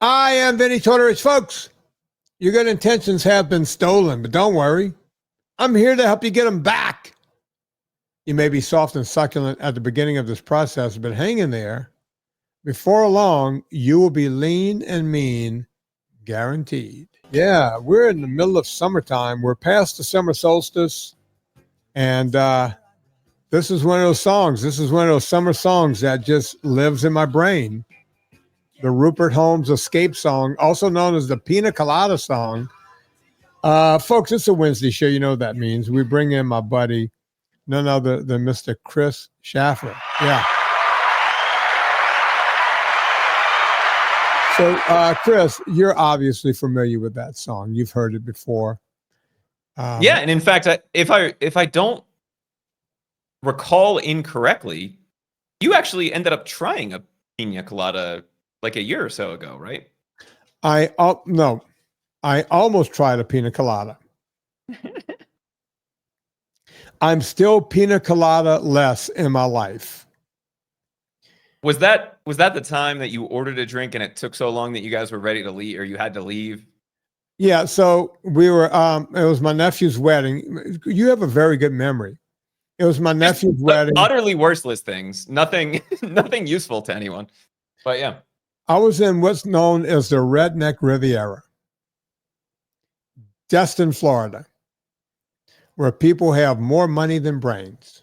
I am Vinnie Tortorich. Folks, your good intentions have been stolen, but don't worry. I'm here to help you get them back. You may be soft and succulent at the beginning of this process, but hang in there. Before long, you will be lean and mean, guaranteed. Yeah, we're in the middle of summertime. We're past the summer solstice, and this is one of those songs. This is one of those summer songs that just lives in my brain. The Rupert Holmes Escape song, also known as the Pina Colada song. Folks, it's a Wednesday show. You know what that means. We bring in my buddy, none other than Mr. Chris Shaffer. Yeah. So, Chris, you're obviously familiar with that song. You've heard it before. Yeah, and in fact, if I don't recall incorrectly, you actually ended up trying a Pina Colada like a year or so ago, right? No, I almost tried a Pina Colada. I'm still Pina Colada less in my life. Was that the time that you ordered a drink and it took so long that you guys were ready to leave, or you had to leave? Yeah, so we were, it was my nephew's wedding. You have a very good memory. It was my nephew's wedding. Utterly worthless things. Nothing useful to anyone. But yeah. I was in what's known as the Redneck Riviera, Destin, Florida, where people have more money than brains.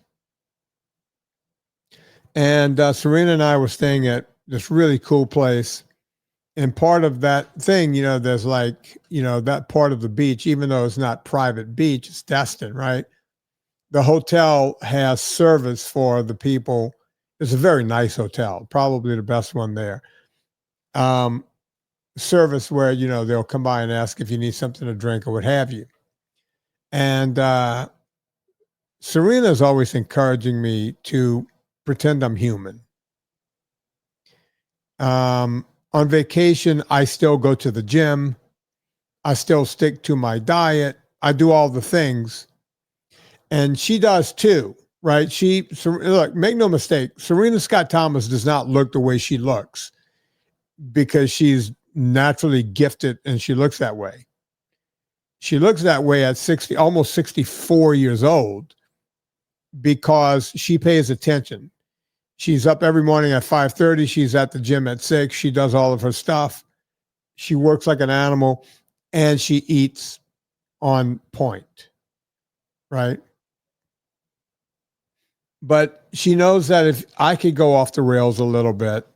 And Serena and I were staying at this really cool place. And part of that thing, you know, there's like, you know, that part of the beach, even though it's not private beach, it's Destin, right? The hotel has service for the people. It's a very nice hotel, probably the best one there. Service where, you know, they'll come by and ask if you need something to drink or what have you. And Serena is always encouraging me to pretend I'm human. On vacation, I still go to the gym. I still stick to my diet. I do all the things. And she does too, right? Look, make no mistake, Serena Scott Thomas does not look the way she looks because she's naturally gifted and she looks that way. She looks that way at 60, almost 64 years old because she pays attention. She's up every morning at 5:30. She's at the gym at 6. She does all of her stuff. She works like an animal and she eats on point, right? But she knows that if I could go off the rails a little bit,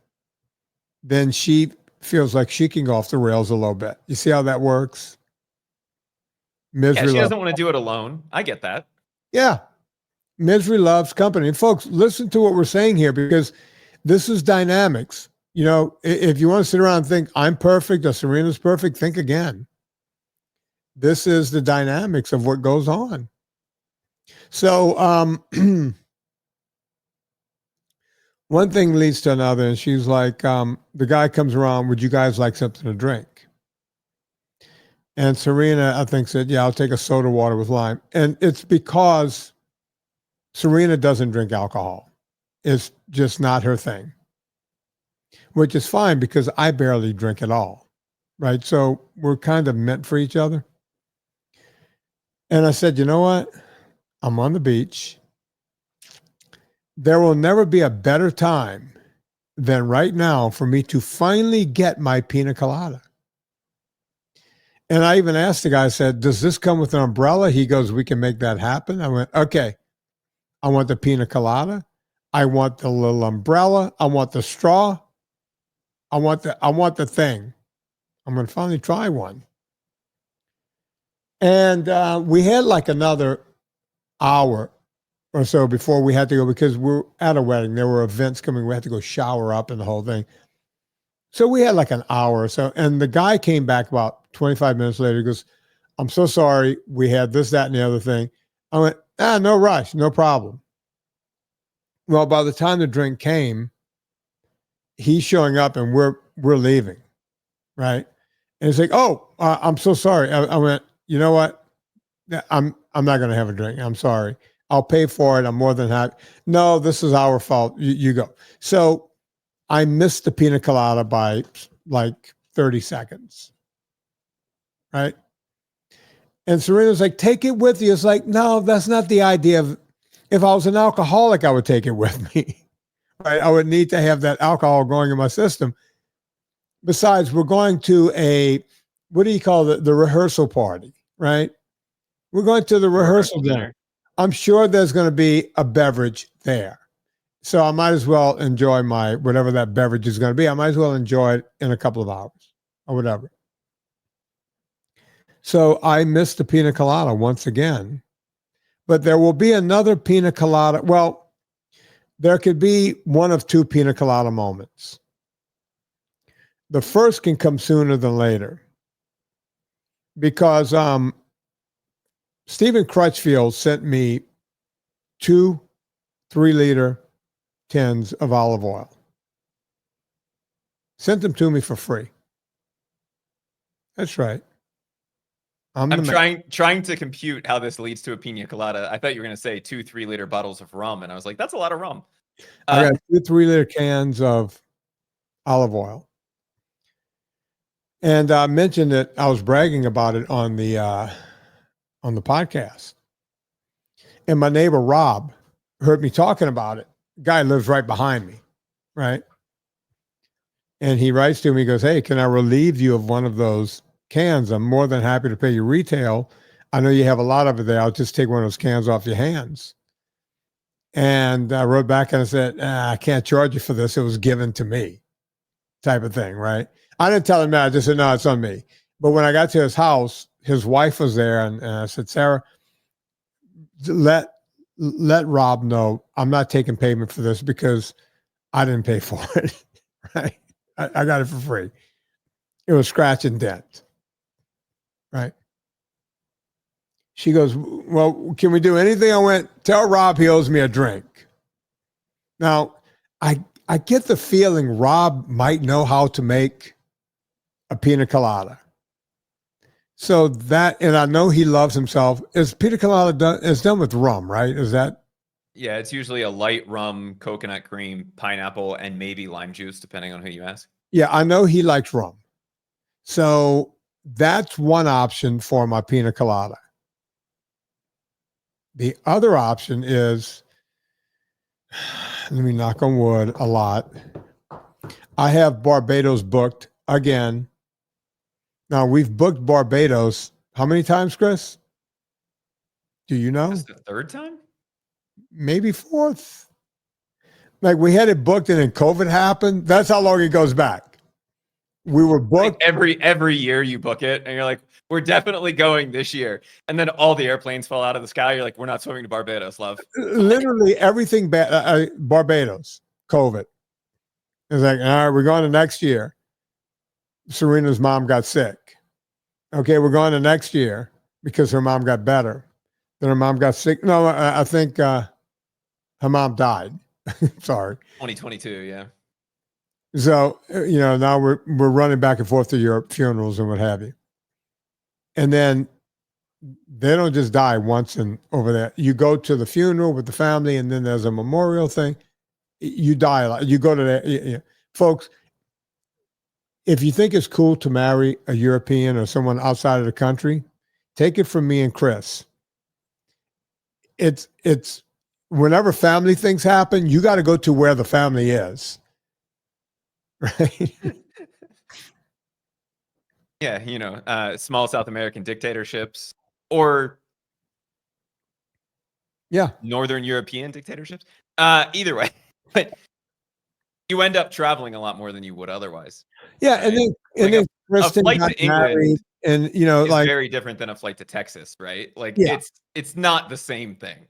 then she feels like she can go off the rails a little bit. You see how that works? Misery. Yeah, she doesn't want to do it alone. I get that. Yeah. Misery loves company. And folks, listen to what we're saying here because this is dynamics. You know, if you want to sit around and think I'm perfect or Serena's perfect, think again. This is the dynamics of what goes on. So, one thing leads to another, and she's like, the guy comes around, would you guys like something to drink? And Serena, I think, said, yeah, I'll take a soda water with lime. And it's because Serena doesn't drink alcohol. It's just not her thing, which is fine because I barely drink at all, right? So we're kind of meant for each other. And I said, you know what? I'm on the beach. There will never be a better time than right now for me to finally get my Pina Colada. And I even asked the guy, I said, does this come with an umbrella? He goes, we can make that happen. I went, okay. I want the Pina Colada. I want the little umbrella. I want the straw. I want the thing. I'm going to finally try one. And we had like another hour or so before we had to go because we're at a wedding. There were events coming. We had to go shower up and the whole thing. So we had like an hour or so. And the guy came back about 25 minutes later. He goes, I'm so sorry. We had this, that, and the other thing. I went, no rush, no problem. Well, by the time the drink came, he's showing up and we're leaving, right? And he's like, oh, I'm so sorry. I went, you know what? I'm not going to have a drink. I'm sorry. I'll pay for it. I'm more than happy. No, this is our fault. You go. So I missed the Pina Colada by like 30 seconds. Right. And Serena's like, take it with you. It's like, no, that's not the idea of, if I was an alcoholic, I would take it with me. Right. I would need to have that alcohol going in my system. Besides, we're going to what do you call the rehearsal party, right? We're going to the rehearsal dinner. I'm sure there's going to be a beverage there. So I might as well enjoy whatever that beverage is going to be. I might as well enjoy it in a couple of hours or whatever. So I missed the pina colada once again. But there will be another pina colada. Well, there could be one of two pina colada moments. The first can come sooner than later. Because Stephen Crutchfield sent me 2 3-liter tins of olive oil. Sent them to me for free. That's right. I'm trying to compute how this leads to a pina colada. I thought you were going to say 2 3-liter bottles of rum, and I was like, that's a lot of rum. I got 2 3-liter cans of olive oil. And I mentioned that I was bragging about it on the podcast. And my neighbor Rob heard me talking about it. Guy lives right behind me, right? And he writes to me, he goes, hey, can I relieve you of one of those cans? I'm more than happy to pay you retail. I know you have a lot of it there. I'll just take one of those cans off your hands. And I wrote back and I said, I can't charge you for this. It was given to me, type of thing, right? I didn't tell him that. I just said, no, it's on me. But when I got to his house, his wife was there. And I said, Sarah, let Rob know I'm not taking payment for this because I didn't pay for it, right? I got it for free. It was scratch and dent, right? She goes, well, can we do anything? I went, tell Rob he owes me a drink. Now, I get the feeling Rob might know how to make a pina colada. So that, and I know he loves himself. Is pina colada done? It's done with rum, right? Is that? Yeah, it's usually a light rum, coconut cream, pineapple, and maybe lime juice, depending on who you ask. Yeah, I know he likes rum. So that's one option for my pina colada. The other option is, let me knock on wood a lot. I have Barbados booked again. Now, we've booked Barbados how many times, Chris? Do you know? That's the 3rd time? Maybe 4th. Like we had it booked and then COVID happened. That's how long it goes back. We were booked. Like every year you book it and you're like, we're definitely going this year. And then all the airplanes fall out of the sky. You're like, we're not swimming to Barbados, love. Literally everything Barbados, COVID. It's like, all right, we're going to next year. Serena's mom got sick. Okay, we're going to next year because her mom got better. Then her mom got sick. No, I think her mom died. Sorry. 2022, yeah. So, now we're running back and forth to Europe, funerals and what have you. And then they don't just die once and over there. You go to the funeral with the family and then there's a memorial thing. You die a lot. You go to that. Folks, if you think it's cool to marry a European or someone outside of the country, take it from me and Chris. It's whenever family things happen, you got to go to where the family is. Right? Yeah, small South American dictatorships or Northern European dictatorships. Either way, but you end up traveling a lot more than you would otherwise. Yeah, right? and then Kristen got to England, and is very different than a flight to Texas, right? Like it's not the same thing.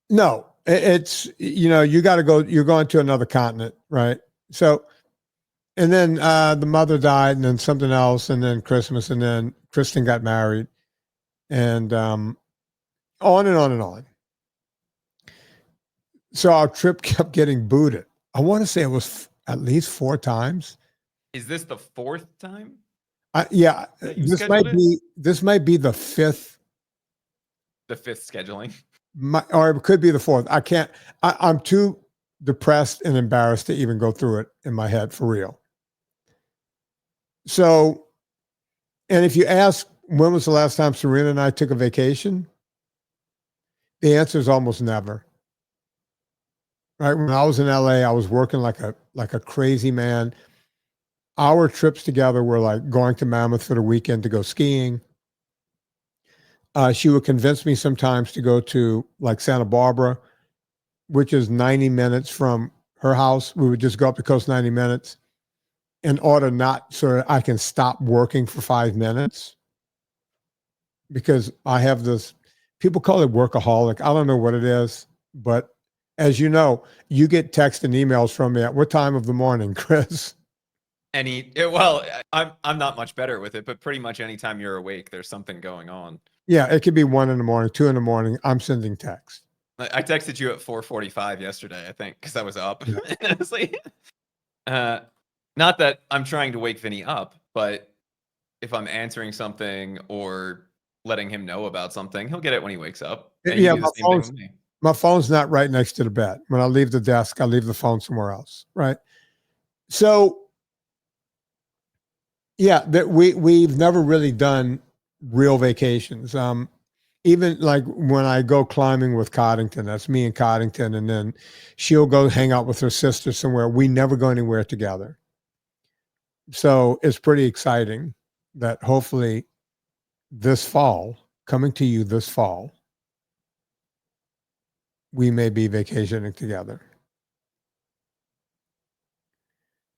No, it's you got to go. You're going to another continent, right? So, and then the mother died, and then something else, and then Christmas, and then Kristen got married, and on and on and on. So our trip kept getting booted. I want to say it was at least 4 times. Is this the 4th time? Yeah, this might be the 5th. The 5th scheduling. Or it could be the 4th. I can't. I'm too depressed and embarrassed to even go through it in my head for real. So, and if you ask when was the last time Serena and I took a vacation, the answer is almost never. Right? When I was in LA, I was working like a crazy man. Our trips together were like going to Mammoth for the weekend to go skiing. She would convince me sometimes to go to like Santa Barbara, which is 90 minutes from her house. We would just go up the coast 90 minutes in order not so I can stop working for 5 minutes, because I have this, people call it workaholic. I don't know what it is, but as you know, you get text and emails from me at what time of the morning, Chris? Well, I'm not much better with it, but pretty much anytime you're awake, there's something going on. Yeah, it could be 1 a.m, 2 a.m. I'm sending text. I texted you at 4:45 yesterday, I think, because I was up. Yeah. Honestly, not that I'm trying to wake Vinnie up, but if I'm answering something or letting him know about something, he'll get it when he wakes up. And Yeah, you do the same thing with me. My phone's not right next to the bed. When I leave the desk, I leave the phone somewhere else, right? So, yeah, that we've never really done real vacations. Even like when I go climbing with Coddington, that's me and Coddington, and then she'll go hang out with her sister somewhere. We never go anywhere together. So it's pretty exciting that hopefully this fall, coming to you this fall, we may be vacationing together.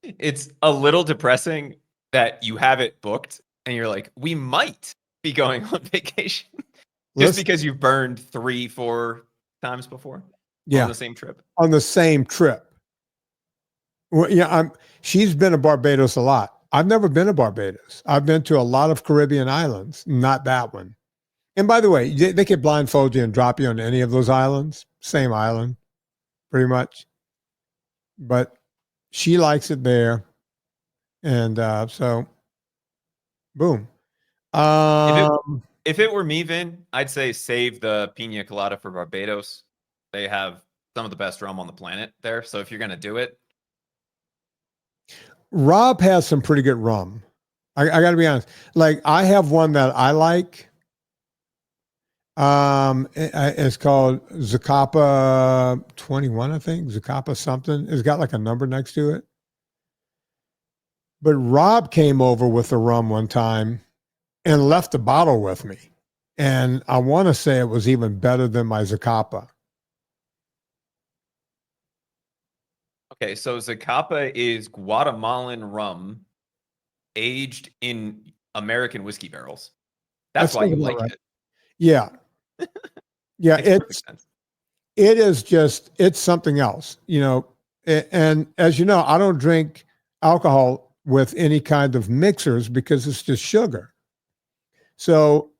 It's a little depressing that you have it booked and you're like, we might be going on vacation just because you've burned 3-4 times before on the same trip. On the same trip. Well, yeah, she's been to Barbados a lot. I've never been to Barbados. I've been to a lot of Caribbean islands, not that one. And by the way, they could blindfold you and drop you on any of those islands, same island, pretty much. But she likes it there. And so, boom. If it were me, Vin, I'd say save the Pina Colada for Barbados. They have some of the best rum on the planet there. So if you're going to do it. Rob has some pretty good rum. I got to be honest. Like, I have one that I like. It's called Zacapa 21, I think. Zacapa something. It's got like a number next to it. But Rob came over with the rum one time and left the bottle with me. And I want to say it was even better than my Zacapa. Okay, so Zacapa is Guatemalan rum aged in American whiskey barrels. That's why you like it. Yeah. Yeah, it's something else, you know. And as you know, I don't drink alcohol with any kind of mixers because it's just sugar. So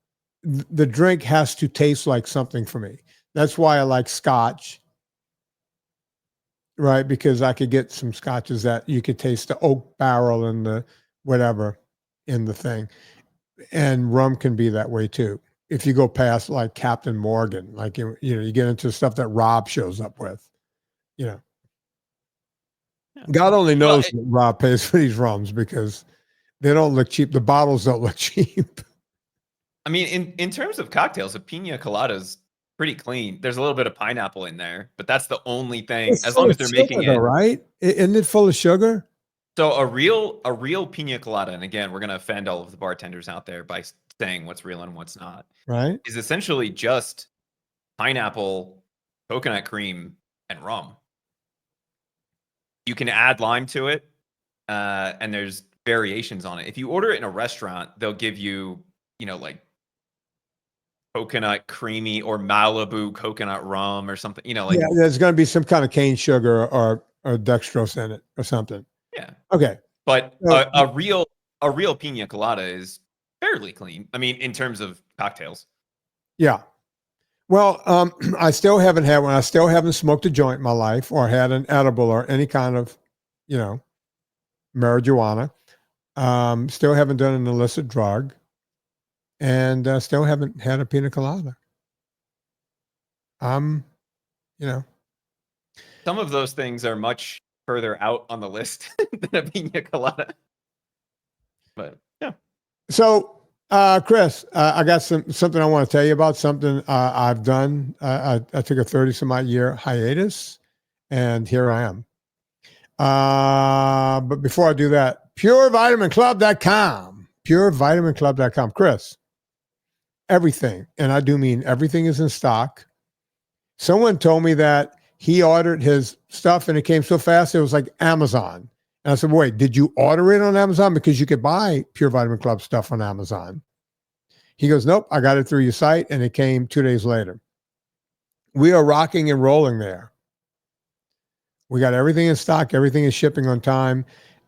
the drink has to taste like something for me. That's why I like scotch, right? Because I could get some scotches that you could taste the oak barrel and the whatever in the thing. And rum can be that way too. If you go past like Captain Morgan, like, you know, you get into stuff that Rob shows up with, you know. Yeah. God only knows what Rob pays for these rums because they don't look cheap. The bottles don't look cheap. I mean, in terms of cocktails, a Pina Colada is pretty clean. There's a little bit of pineapple in there, but that's the only thing. As long as they're making it right, isn't it full of sugar? So a real Pina Colada, and again, we're gonna offend all of the bartenders out there by saying what's real and what's not. Right, is essentially just pineapple, coconut cream, and rum. You can add lime to it, and there's variations on it. If you order it in a restaurant, they'll give you, you know, like coconut creamy or Malibu coconut rum or something. You know, like there's going to be some kind of cane sugar or dextrose in it or something. Yeah. Okay. But a real Pina Colada is fairly clean. I mean, in terms of cocktails. Yeah. Well, I still haven't had one. I still haven't smoked a joint in my life or had an edible or any kind of, you know, marijuana. Still haven't done an illicit drug, and still haven't had a pina colada. You know, some of those things are much further out on the list than a pina colada. But yeah. So, Chris, I got something I want to tell you about, something I've done. I took a 30-some-odd year hiatus, and here I am. But before I do that, purevitaminclub.com. Purevitaminclub.com. Chris, everything, and I do mean everything, is in stock. Someone told me that he ordered his stuff and it came so fast, it was like Amazon. And I said, wait, did you order it on Amazon? Because you could buy Pure Vitamin Club stuff on Amazon. He goes, nope, I got it through your site, and it came 2 days later. We are rocking and rolling there. We got everything in stock. Everything is shipping on time.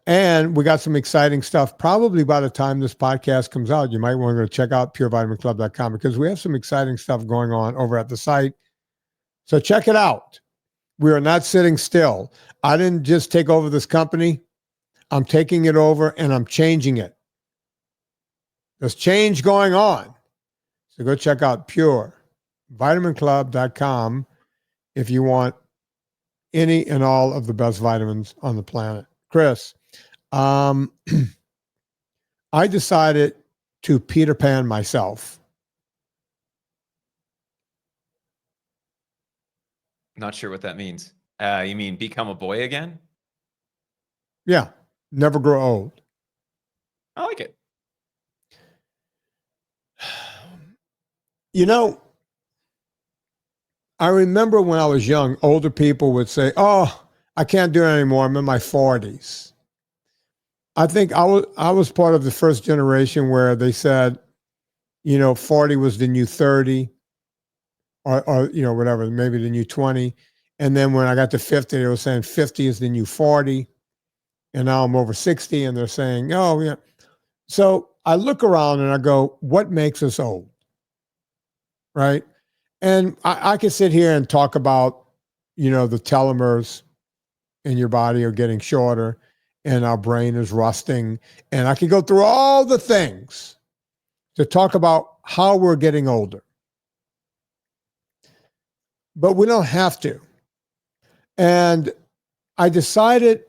And we got some exciting stuff. Probably by the time this podcast comes out, you might want to go check out purevitaminclub.com, because we have some exciting stuff going on over at the site. So check it out. We are not sitting still. I didn't just take over this company. I'm taking it over and I'm changing it. There's change going on. So go check out purevitaminclub.com if you want any and all of the best vitamins on the planet. Chris, I decided to Peter Pan myself. Not sure what that means. You mean become a boy again? Yeah. Never grow old. I like it. You know, I remember when I was young, older people would say, oh, I can't do it anymore. I'm in my 40s. I think I was part of the first generation where they said, 40 was the new 30 or whatever, maybe the new 20. And then when I got to 50, they were saying 50 is the new 40. And now I'm over 60 and they're saying, oh, yeah. So I look around and I go, what makes us old? Right? And I could sit here and talk about, the telomeres in your body are getting shorter and our brain is rusting. And I could go through all the things to talk about how we're getting older. But we don't have to. And I decided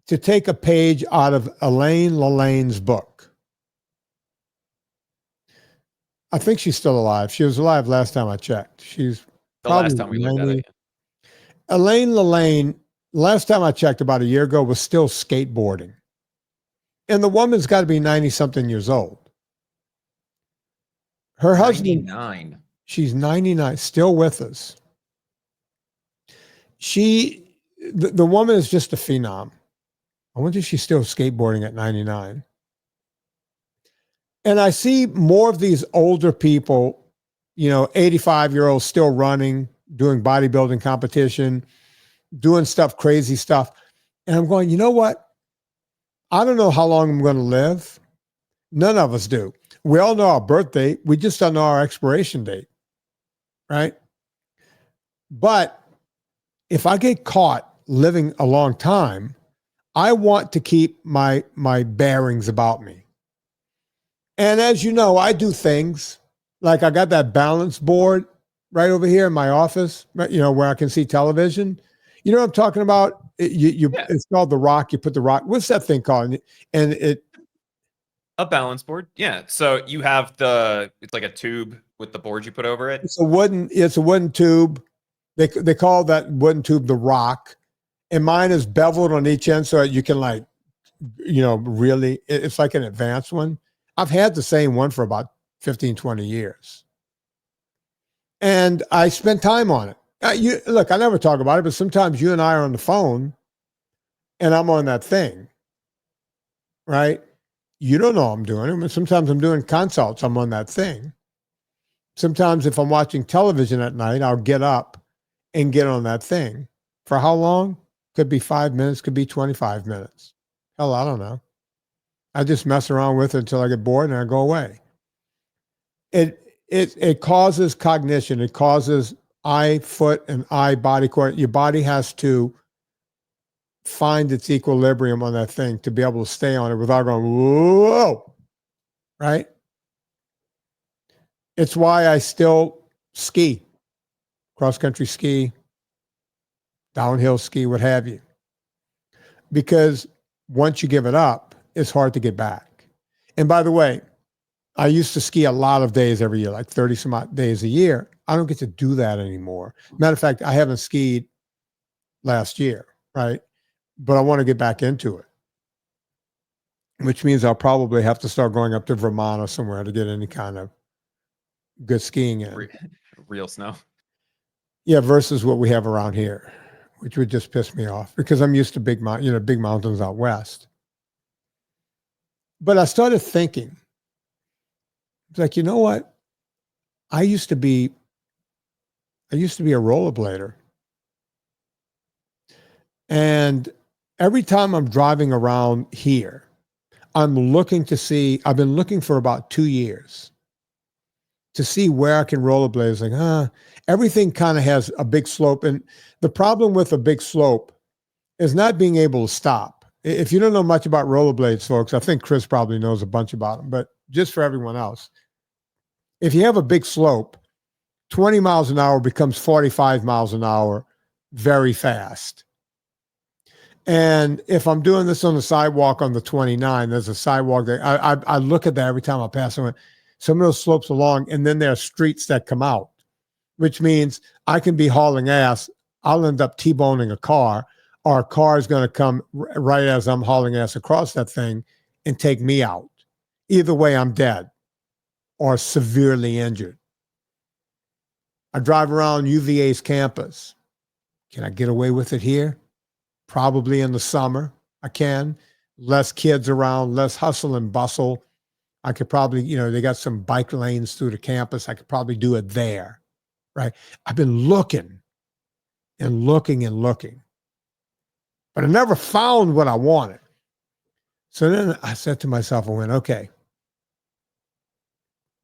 to take a page out of Elaine LaLanne's book. I think she's still alive. She was alive last time I checked. She's The probably last time we looked at 90. it. Elaine LaLanne, last time I checked about a year ago, was still skateboarding. And the woman's got to be 90-something years old. Her husband, 99. she's 99, still with us. The woman is just a phenom. I wonder if she's still skateboarding at 99. And I see more of these older people, 85-year-olds still running, doing bodybuilding competition, doing stuff, crazy stuff. And I'm going, you know what? I don't know how long I'm going to live. None of us do. We all know our birth date. We just don't know our expiration date, right? But if I get caught living a long time, I want to keep my bearings about me. And as you know, I do things like I got that balance board right over here in my office, where I can see television. You know what I'm talking about? Yeah. It's called the rock. You put the rock. What's that thing called? And A balance board. Yeah. So you have it's like a tube with the board you put over it. It's a wooden tube. They call that wooden tube the rock. And mine is beveled on each end so you can really, it's like an advanced one. I've had the same one for about 15, 20 years. And I spent time on it. Look, I never talk about it, but sometimes you and I are on the phone and I'm on that thing, right? You don't know I'm doing it. Sometimes I'm doing consults. I'm on that thing. Sometimes if I'm watching television at night, I'll get up and get on that thing. For how long? Could be 5 minutes, could be 25 minutes. Hell, I don't know. I just mess around with it until I get bored and I go away. It causes cognition. It causes eye, foot, and eye body core. Your body has to find its equilibrium on that thing to be able to stay on it without going, whoa, right? It's why I still ski, cross-country ski, downhill ski, what have you. Because once you give it up, it's hard to get back. And by the way, I used to ski a lot of days every year, like 30 some odd days a year. I don't get to do that anymore. Matter of fact, I haven't skied last year, right? But I want to get back into it, which means I'll probably have to start going up to Vermont or somewhere to get any kind of good skiing in. Real snow. Yeah, versus what we have around here, which would just piss me off because I'm used to big mountains out west. But I started thinking, it's like, you know what? I used to be a rollerblader. And every time I'm driving around here, I'm looking to see, I've been looking for about 2 years to see where I can rollerblade. It's like, everything kind of has a big slope. And the problem with a big slope is not being able to stop. If you don't know much about rollerblades, folks, I think Chris probably knows a bunch about them, but just for everyone else, if you have a big slope, 20 miles an hour becomes 45 miles an hour very fast. And if I'm doing this on the sidewalk on the 29, there's a sidewalk there. I look at that every time I pass on it. Some of those slopes along, and then there are streets that come out, which means I can be hauling ass. I'll end up T-boning a car, or a car is going to come right as I'm hauling ass across that thing and take me out. Either way, I'm dead or severely injured. I drive around UVA's campus. Can I get away with it here? Probably in the summer. I can. Less kids around, less hustle and bustle. I could probably, they got some bike lanes through the campus. I could probably do it there, right? I've been looking and looking and looking, but I never found what I wanted. So then I said to myself, I went, okay,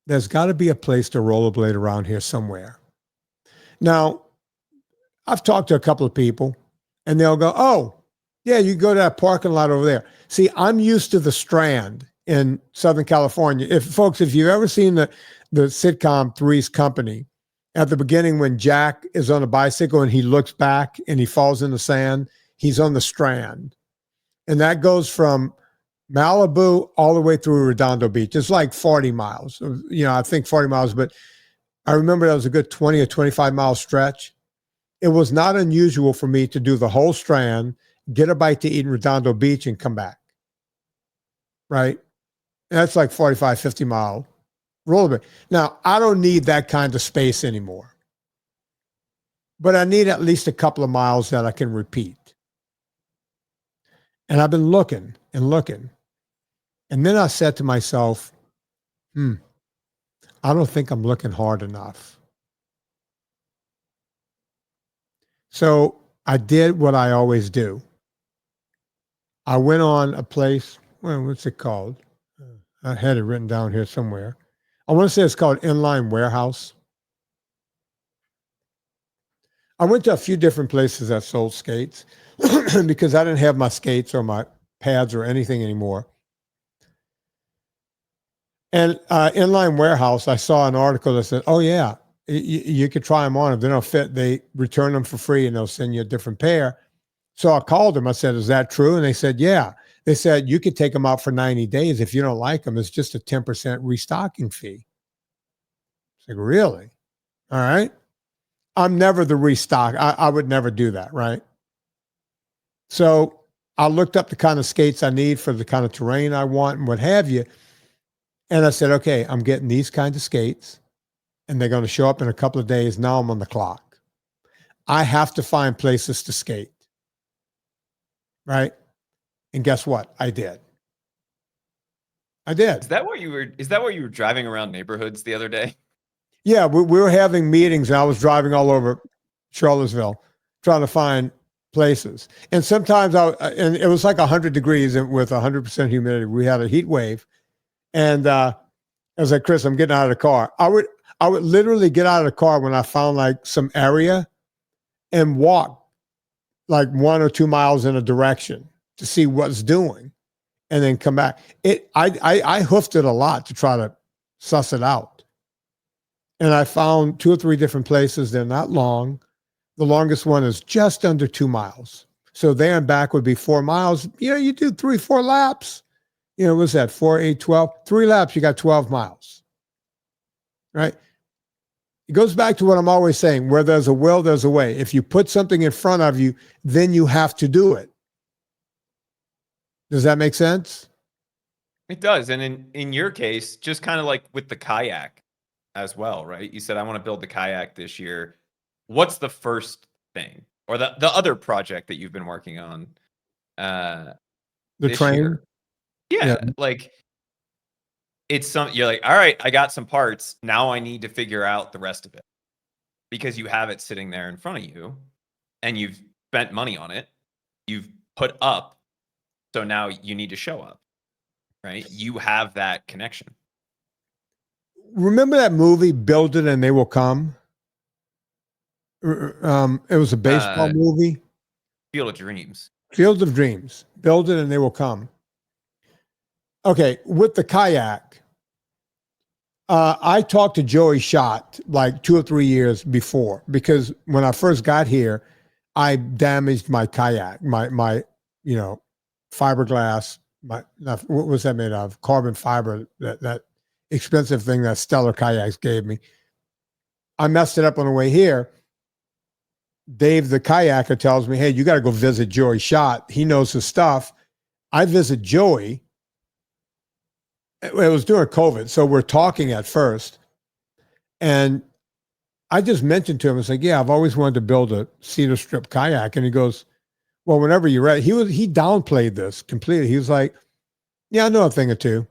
there's got to be a place to rollerblade around here somewhere. Now, I've talked to a couple of people, and they'll go, oh, yeah, you go to that parking lot over there. See, I'm used to the Strand in Southern California. If you've ever seen the sitcom Three's Company, at the beginning when Jack is on a bicycle and he looks back and he falls in the sand, he's on the Strand. And that goes from Malibu all the way through Redondo Beach. It's like 40 miles. I think 40 miles, but I remember that was a good 20 or 25 mile stretch. It was not unusual for me to do the whole Strand, get a bite to eat in Redondo Beach, and come back. Right? And that's like 45, 50 mile rollerblade. Now, I don't need that kind of space anymore, but I need at least a couple of miles that I can repeat. And I've been looking and looking. And then I said to myself, I don't think I'm looking hard enough. So I did what I always do. I went on a place, what's it called? I had it written down here somewhere. I want to say it's called Inline Warehouse. I went to a few different places that sold skates because I didn't have my skates or my pads or anything anymore. And Inline Warehouse, I saw an article that said, oh, yeah, you could try them on. If they don't fit, they return them for free and they'll send you a different pair. So I called them. I said, is that true? And they said, yeah. They said, you could take them out for 90 days. If you don't like them, it's just a 10% restocking fee. It's like, really? All right. I'm never the restock. I would never do that, right? So I looked up the kind of skates I need for the kind of terrain I want and what have you. And I said, okay, I'm getting these kinds of skates and they're going to show up in a couple of days. Now I'm on the clock. I have to find places to skate. Right? And guess what? I did. Is that where you were driving around neighborhoods the other day? Yeah, we were having meetings and I was driving all over Charlottesville trying to find places. And sometimes and it was like 100 degrees with 100% humidity. We had a heat wave. And I was like, Chris, I'm getting out of the car. I would literally get out of the car when I found like some area and walk like 1 or 2 miles in a direction to see what's doing and then come back. I hoofed it a lot to try to suss it out. And I found 2 or 3 different places. They're not long. The longest one is just under 2 miles. So there and back would be 4 miles. You do 3-4 laps, what's that? 4, 8, 12, 3 laps, you got 12 miles, right? It goes back to what I'm always saying, where there's a will, there's a way. If you put something in front of you, then you have to do it. Does that make sense? It does. And in your case, just kind of like with the kayak as well, right? You said, I want to build the kayak this year. What's the first thing or the other project that you've been working on The this train. year? Yeah. Like it's you're like, all right, I got some parts. Now I need to figure out the rest of it because you have it sitting there in front of you and you've spent money on it. You've put up. So now you need to show up, right? You have that connection. Remember that movie, Build It and They Will Come? It was a baseball movie. Field of Dreams. Field of Dreams. Build it and they will come. Okay, with the kayak, I talked to Joey Schott like 2 or 3 years before because when I first got here, I damaged my kayak, my fiberglass. What was that made of? Carbon fiber. That expensive thing that Stellar Kayaks gave me. I messed it up on the way here. Dave, the kayaker, tells me, hey, you got to go visit Joey Schott. He knows his stuff. I visit Joey. It was during COVID, so we're talking at first. And I just mentioned to him, I was like, yeah, I've always wanted to build a cedar strip kayak. And he goes, well, whenever you're ready. He downplayed this completely. He was like, yeah, I know a thing or two.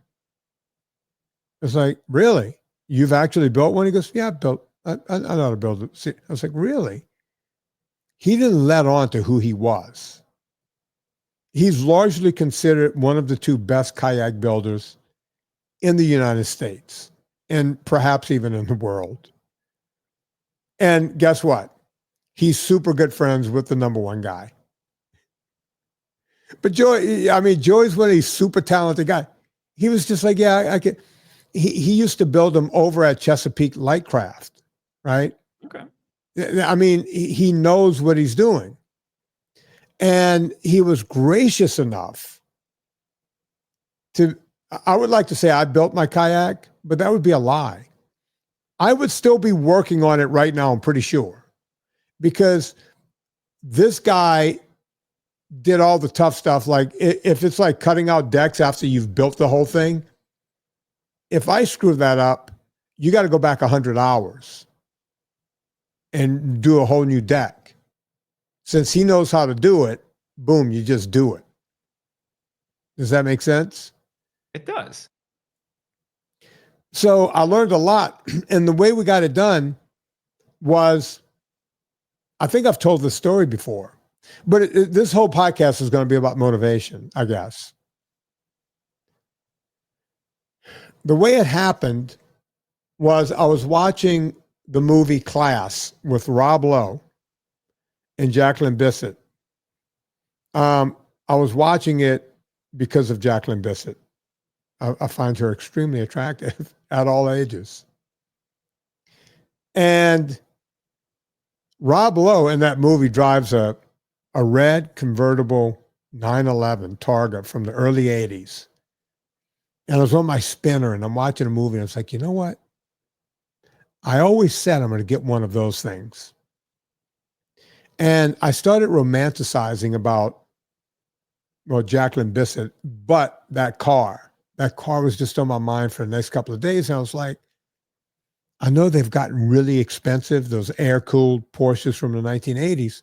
It's like, really? You've actually built one? He goes, yeah, I know how to build it. I was like, really? He didn't let on to who he was. He's largely considered one of the 2 best kayak builders in the United States and perhaps even in the world. And guess what? He's super good friends with the number 1 guy. But Joey's one of these super talented guys. He was just like, yeah, I could. He used to build them over at Chesapeake Lightcraft, right? Okay. I mean, he knows what he's doing. And he was gracious enough to, I would like to say I built my kayak, but that would be a lie. I would still be working on it right now, I'm pretty sure. Because this guy did all the tough stuff. Like if it's like cutting out decks after you've built the whole thing, if I screw that up, you got to go back 100 hours and do a whole new deck. Since he knows how to do it, boom, you just do it. Does that make sense? It does. So I learned a lot. And the way we got it done was, I think I've told this story before, but this whole podcast is going to be about motivation, I guess. The way it happened was I was watching the movie Class with Rob Lowe and Jacqueline Bisset. I was watching it because of Jacqueline Bisset. I find her extremely attractive at all ages. And Rob Lowe in that movie drives a red convertible 911 Targa from the early 80s. And I was on my spinner and I'm watching a movie and it's like, you know what? I always said I'm going to get one of those things. And I started romanticizing about, well, Jacqueline Bisset, but that car was just on my mind for the next couple of days. And I was like, I know they've gotten really expensive, those air-cooled Porsches from the 1980s,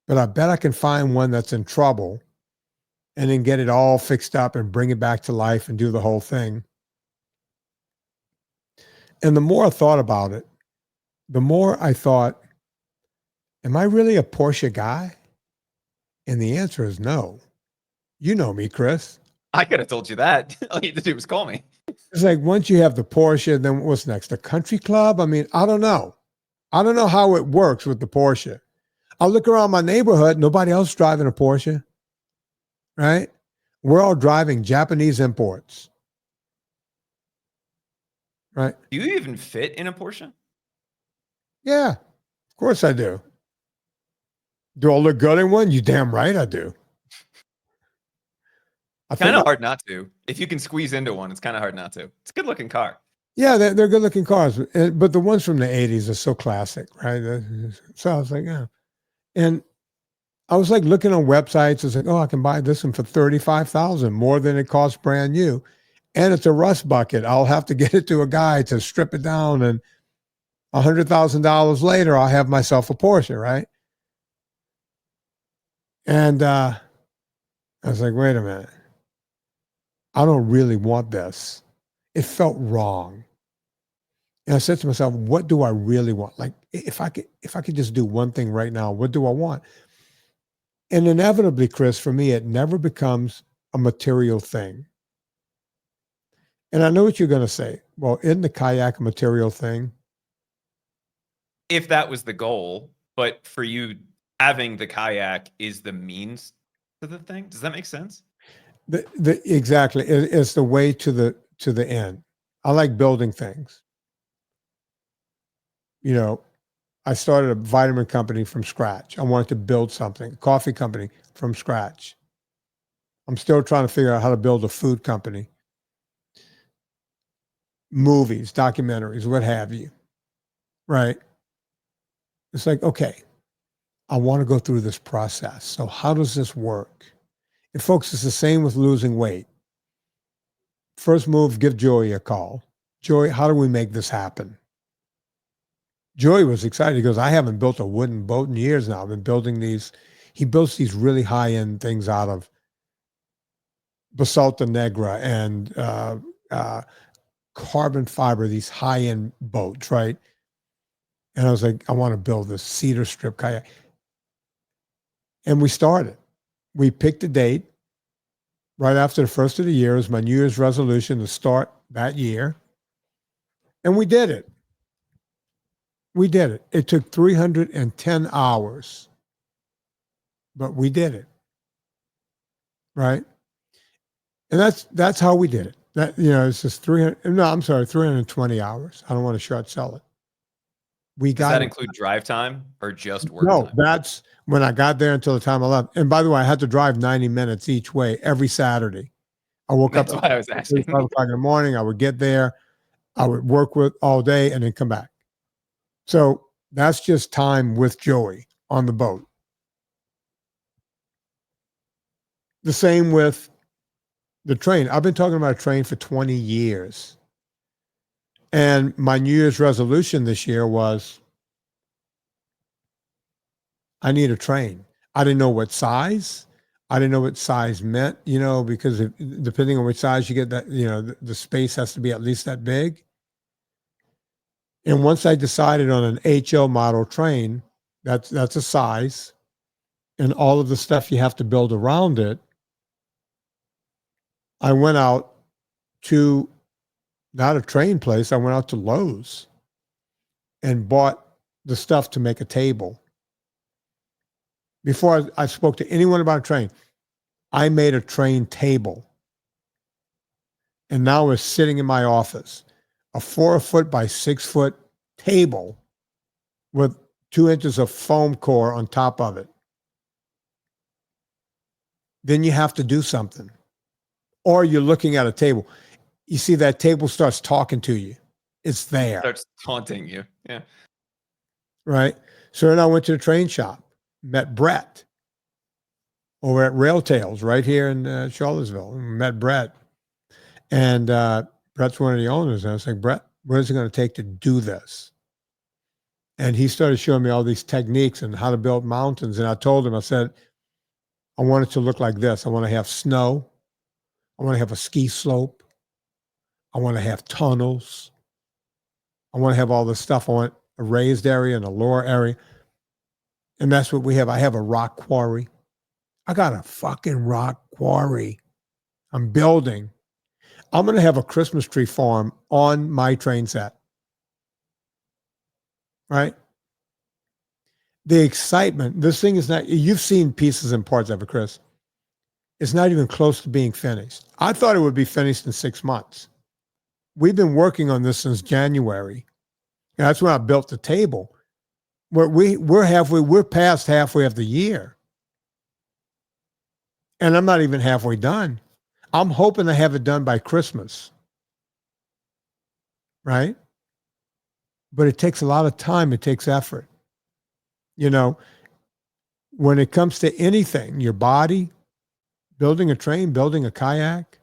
but I bet I can find one that's in trouble and then get it all fixed up and bring it back to life and do the whole thing. And the more I thought about it, the more I thought, am I really a Porsche guy? And the answer is no. You know me, Chris. I could have told you that. All you had to do was call me. It's like once you have the Porsche, then what's next? The country club? I mean, I don't know. I don't know how it works with the Porsche. I look around my neighborhood, nobody else driving a Porsche, right? We're all driving Japanese imports, right? Do you even fit in a Porsche? Yeah, of course I do. Do I look good in one? You damn right I do. Kind of hard not to. If you can squeeze into one, it's kind of hard not to. It's a good looking car. Yeah, they're good looking cars, but the ones from the 80s are so classic, right? So I was like, yeah. And I was like looking on websites. It's like, oh, I can buy this one for $35,000, more than it costs brand new. And it's a rust bucket. I'll have to get it to a guy to strip it down. And $100,000 later, I'll have myself a Porsche, right? And I was like, wait a minute. I don't really want this. It felt wrong. And I said to myself, what do I really want? Like, if I could just do one thing right now, what do I want? And inevitably, Chris, for me, it never becomes a material thing. And I know what you're going to say. Well, isn't the kayak a material thing? If that was the goal, but for you, having the kayak is the means to the thing. Does that make sense? Exactly. It's the way to the end. I like building things. You know, I started a vitamin company from scratch. I wanted to build something, a coffee company from scratch. I'm still trying to figure out how to build a food company. Movies, documentaries, what have you. Right? It's like, okay, I want to go through this process. So how does this work? And folks, it's the same with losing weight. First move, give Joey a call. Joey, how do we make this happen? Joey was excited. He goes, I haven't built a wooden boat in years now. I've been building these. He builds these really high-end things out of basalta negra and carbon fiber, these high-end boats, right? And I was like, I want to build this cedar strip kayak. And we started. We picked a date right after the first of the year. It was my New Year's resolution to start that year. And we did it. We did it. It took 310 hours, but we did it. Right? And that's how we did it. That, you know, it's just 320 hours. I don't want to short sell it. Does that include drive time or just work time? No, that's when I got there until the time I left. And by the way, I had to drive 90 minutes each way every Saturday. I woke up. That's why I was asking. 5 o'clock in the morning. I would get there. I would work with all day and then come back. So that's just time with Joey on the boat. The same with the train. I've been talking about a train for 20 years. And my New Year's resolution this year was, I need a train. I didn't know what size. I didn't know what size meant, you know, because depending on which size you get, that, you know, the space has to be at least that big. And once I decided on an HO model train, that's a size, and all of the stuff you have to build around it, I went out to, not a train place, I went out to Lowe's and bought the stuff to make a table. Before I spoke to anyone about a train, I made a train table. And now it's sitting in my office, a 4-foot by 6-foot table with 2 inches of foam core on top of it. Then you have to do something. Or you're looking at a table. You see that table starts talking to you. It's there. Starts taunting you. Yeah. Right? So then I went to the train shop, met Brett over at Rail Tales right here in Charlottesville. Met Brett. And Brett's one of the owners. And I was like, Brett, what is it going to take to do this? And he started showing me all these techniques and how to build mountains. And I told him, I said, I want it to look like this. I want to have snow. I want to have a ski slope. I want to have tunnels. I want to have all this stuff. I want a raised area and a lower area. And that's what we have. I have a rock quarry. I got a fucking rock quarry. I'm building. I'm going to have a Christmas tree farm on my train set. Right? The excitement. This thing is not, you've seen pieces and parts of it, Chris. It's not even close to being finished. I thought it would be finished in 6 months. We've been working on this since January. And that's when I built the table. We're past halfway of the year. And I'm not even halfway done. I'm hoping to have it done by Christmas. Right? But it takes a lot of time. It takes effort. You know, when it comes to anything, your body, building a train, building a kayak,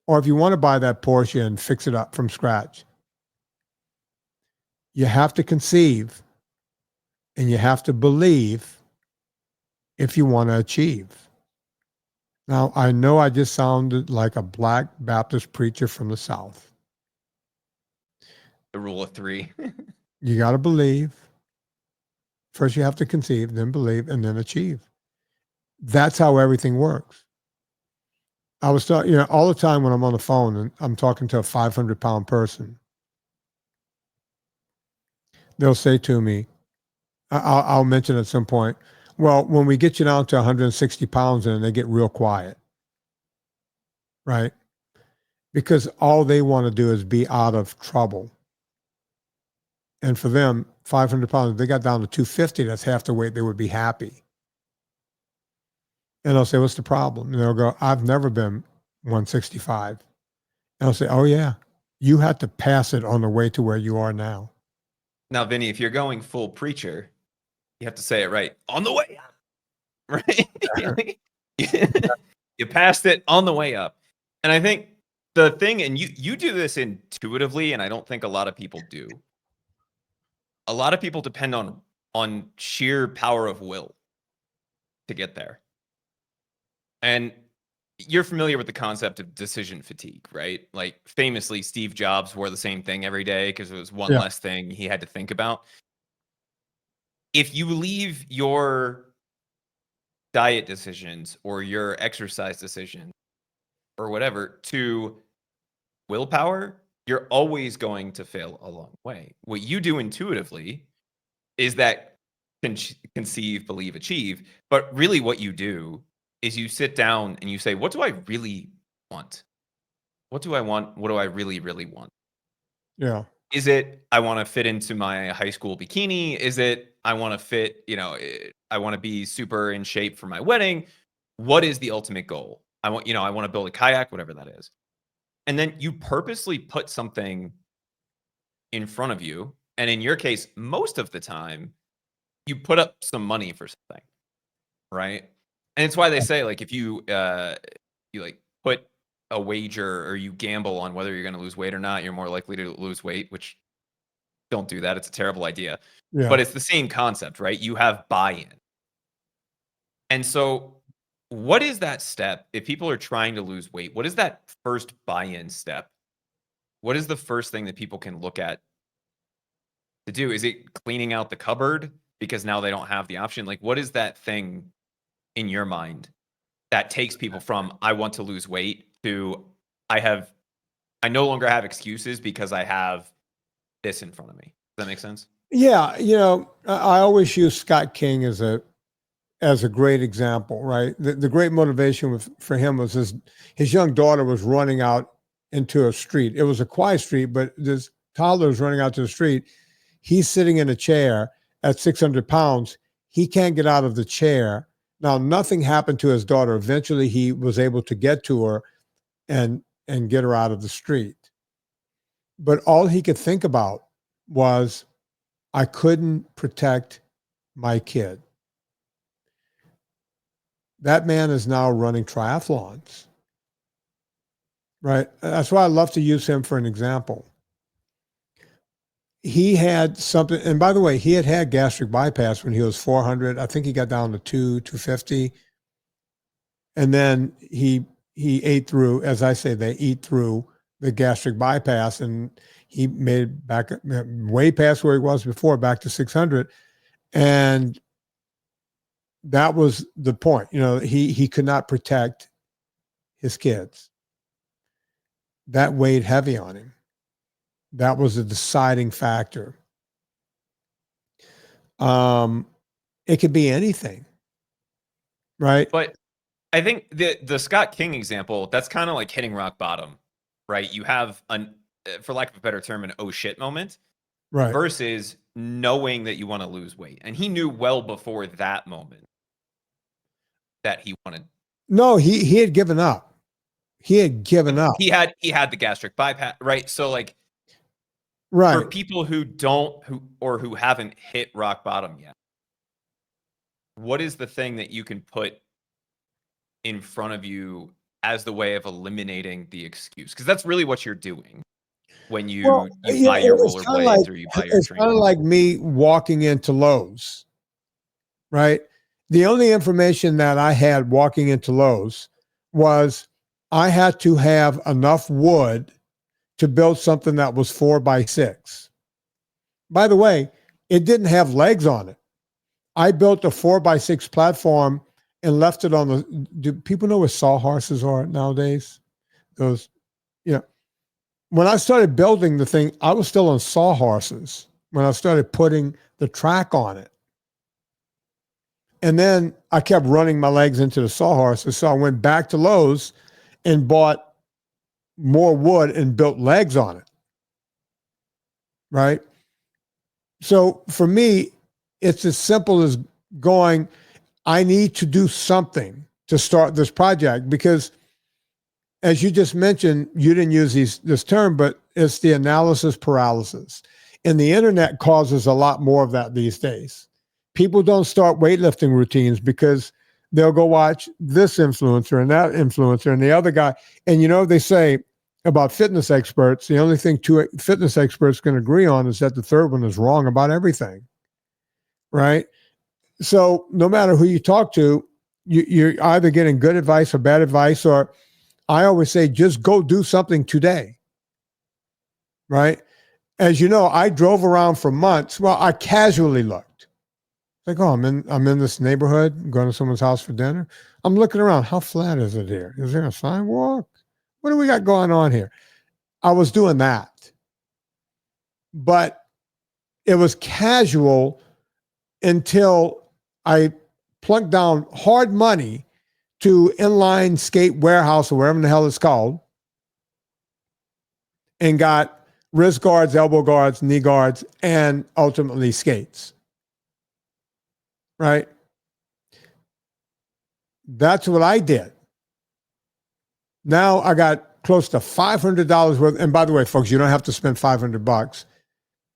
or if you want to buy that Porsche and fix it up from scratch, you have to conceive and you have to believe if you want to achieve. Now, I know I just sounded like a black Baptist preacher from the South. The rule of three. You got to believe. First, you have to conceive, then believe, and then achieve. That's how everything works. I was talking, all the time when I'm on the phone and I'm talking to a 500-pound person, they'll say to me, I'll mention at some point, well, when we get you down to 160 pounds and they get real quiet, right? Because all they want to do is be out of trouble. And for them, 500 pounds, if they got down to 250, that's half the weight, they would be happy. And I'll say, what's the problem? And they'll go, I've never been 165. And I'll say, oh, yeah, you had to pass it on the way to where you are now. Now, Vinny, if you're going full preacher, you have to say it right. On the way up. Right? You passed it on the way up. And I think the thing, and you do this intuitively, and I don't think a lot of people do. A lot of people depend on sheer power of will to get there. And you're familiar with the concept of decision fatigue, right? Like famously, Steve Jobs wore the same thing every day because it was one less thing he had to think about. If you leave your diet decisions or your exercise decisions or whatever to willpower, you're always going to fail along the way. What you do intuitively is that conceive, believe, achieve. But really what you do is you sit down and you say, what do I really want? What do I want? What do I really, really want? Yeah. Is it I want to fit into my high school bikini? Is it I want to fit, I want to be super in shape for my wedding? What is the ultimate goal? I want to build a kayak, whatever that is. And then you purposely put something in front of you. And in your case, most of the time, you put up some money for something, right? And it's why they say, like, if you put a wager or you gamble on whether you're going to lose weight or not, you're more likely to lose weight, which don't do that. It's a terrible idea. Yeah. But it's the same concept, right? You have buy-in. And so what is that step if people are trying to lose weight? What is that first buy-in step? What is the first thing that people can look at to do? Is it cleaning out the cupboard because now they don't have the option? Like, what is that thing in your mind that takes people from I want to lose weight to I no longer have excuses because I have this in front of me? Does that make sense? Yeah, I always use Scott King as a great example, right? The great motivation for him was his young daughter was running out into a street. It was a quiet street, but this toddler was running out to the street. He's sitting in a chair at 600 pounds. He can't get out of the chair. Now, nothing happened to his daughter. Eventually, he was able to get to her and get her out of the street. But all he could think about was, I couldn't protect my kid. That man is now running triathlons, right? That's why I love to use him for an example. He had something, and by the way, he had gastric bypass when he was 400. I think he got down to 250. And then he ate through, as I say, they eat through the gastric bypass, and he made it back way past where he was before, back to 600. And that was the point. He could not protect his kids. That weighed heavy on him. That was a deciding factor. It could be anything, right? But I think the Scott King example, that's kind of like hitting rock bottom, right? You have for lack of a better term, an oh shit moment, right? Versus knowing that you want to lose weight. And he knew well before that moment that he wanted. No, he had given up. he had given up. He had the gastric bypass, right? So like, right. For people who who haven't hit rock bottom yet, what is the thing that you can put in front of you as the way of eliminating the excuse? Because that's really what you're doing when you buy your rollerblades or you buy your It's kind of like me walking into Lowe's, right? The only information that I had walking into Lowe's was I had to have enough wood to build something that was 4x6. By the way, it didn't have legs on it. I built a 4x6 platform and left it on the. Do people know what sawhorses are nowadays? Those, when I started building the thing, I was still on sawhorses when I started putting the track on it. And then I kept running my legs into the sawhorses. So I went back to Lowe's and bought more wood and built legs on it. Right? So for me, it's as simple as going, I need to do something to start this project because, as you just mentioned, you didn't use this term, but it's the analysis paralysis. And the internet causes a lot more of that these days. People don't start weightlifting routines because they'll go watch this influencer and that influencer and the other guy. And they say about fitness experts, the only thing two fitness experts can agree on is that the third one is wrong about everything. Right? So no matter who you talk to, you're either getting good advice or bad advice, or I always say, just go do something today. Right? As you know, I drove around for months. Well, I casually looked. Like, oh, I'm in this neighborhood, going to someone's house for dinner. I'm looking around. How flat is it here? Is there a sidewalk? What do we got going on here? I was doing that. But it was casual until I plunked down hard money to Inline Skate Warehouse or whatever the hell it's called and got wrist guards, elbow guards, knee guards, and ultimately skates. Right? That's what I did. Now I got close to $500 worth. And by the way, folks, you don't have to spend $500.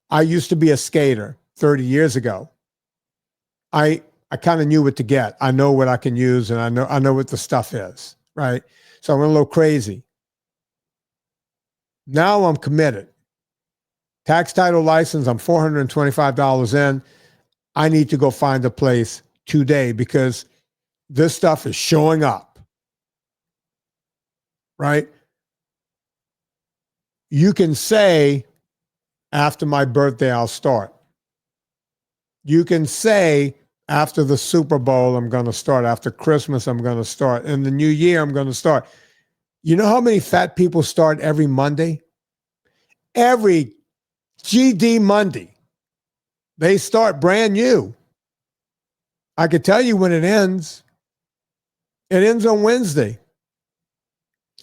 I used to be a skater 30 years ago. I kind of knew what to get. I know what I can use, and I know what the stuff is, right? So I went a little crazy. Now I'm committed. Tax title license, I'm $425 in. I need to go find a place today because this stuff is showing up, right? You can say, after my birthday, I'll start. You can say, after the Super Bowl, I'm going to start. After Christmas, I'm going to start. In the new year, I'm going to start. You know how many fat people start every Monday? Every GD Monday. They start brand new. I could tell you when it ends. It ends on Wednesday.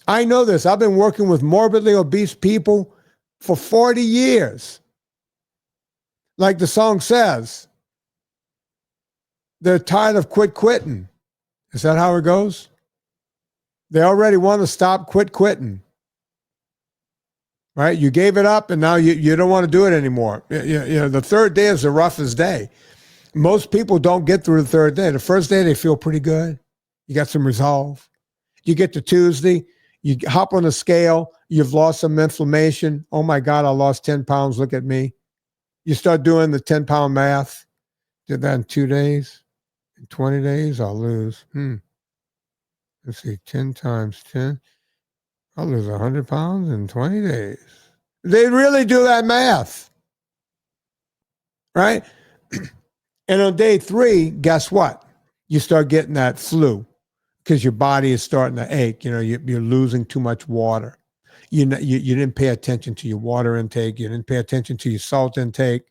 I know this. I've been working with morbidly obese people for 40 years. Like the song says, they're tired of quitting. Is that how it goes? They already want to stop quitting. Right? You gave it up and now you don't want to do it anymore. The third day is the roughest day. Most people don't get through the third day. The first day, they feel pretty good. You got some resolve. You get to Tuesday, you hop on a scale, you've lost some inflammation. Oh my God, I lost 10 pounds. Look at me. You start doing the 10-pound math. Did that in 2 days. In 20 days, I'll lose. Let's see, 10 times 10. I'll lose 100 pounds in 20 days. They really do that math. Right? And on day 3, guess what? You start getting that flu because your body is starting to ache. You're losing too much water. You didn't pay attention to your water intake. You didn't pay attention to your salt intake.